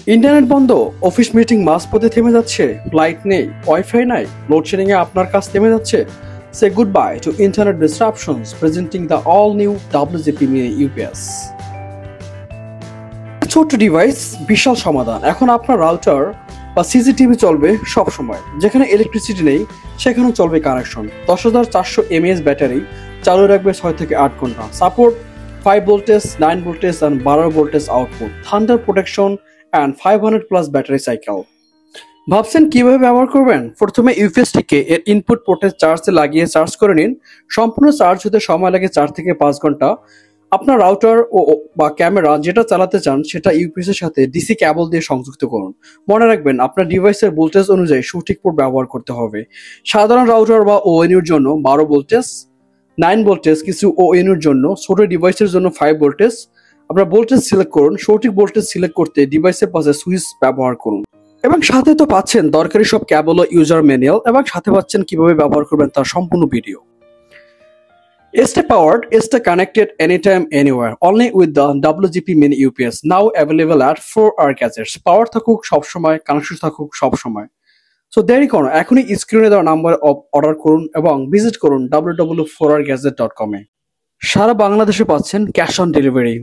Internet বন্ধ, office meeting মাঝপথে থেমে যাচ্ছে, লাইট নেই, ওয়াইফাই নাই, লোডশেডিং এ আপনার কাজ থেমে যাচ্ছে। Say goodbye to internet disruptions, presenting the all new WGP mini UPS. ছোট্ট ডিভাইস, বিশাল সমাধান। এখন আপনার রাউটার বা সিসিটিভি চলবে সব সময়। যেখানে ইলেকট্রিসিটি নেই সেখানে চলবে কানেকশন। 10,400 mAh ব্যাটারি চালু রাখবে 6 থেকে 8 ঘন্টা। Support 5 voltage, 9 voltage and 12 voltage output, thunder protection and 500 plus battery cycle. ভাবছেন কিভাবে ব্যবহার করবেন? প্রথমে ইউপিএসটিকে এর ইনপুট পোর্টে চার্জে লাগিয়ে চার্জ করে নিন। সম্পূর্ণ চার্জ হতে সময় লাগে 4 থেকে 5 ঘন্টা। আপনার রাউটার বা ক্যামেরা যেটা চালাতে চান সেটা ইউপিএস এর সাথে ডিসি কেবল দিয়ে সংযুক্ত করুন। মনে রাখবেন আপনার ডিভাইসের ভোল্টেজ অনুযায়ী সঠিক পোর্ট ব্যবহার করতে হবে। সাধারণ রাউটার বা ওএনইউর জন্য 12 ভোল্টেজ, 9 ভোল্টেজ, কিছু ওএনইউর জন্য, ছোট ডিভাইসের জন্য 5 ভোল্টেজ। আপনার ভোল্টেজ সিলেক্ট করুন। সঠিক ভোল্টেজ সিলেক্ট করতে ডিভাইসের পাশে সুইচ ব্যবহার করুন। এবং সাথে তো পাচ্ছেন দরকারি সব কেবল ও ইউজার ম্যানুয়াল, এবং সাথে পাচ্ছেন কিভাবে ব্যবহার করবেন তার সম্পূর্ণ video. Stay powered, stay connected anytime, anywhere. Only with the WGP Mini UPS, now available at 4R gadgets. পাওয়ার থাকুক সবসময়, কানেকশন থাকুক সবসময়। সো দেরি করুন, এখনই স্ক্রিনে দেওয়া নাম্বার অর্ডার করুন এবং ভিজিট করুন www.4rgadget.com এ। সারা বাংলাদেশে পাচ্ছেন ক্যাশ অন ডেলিভারি।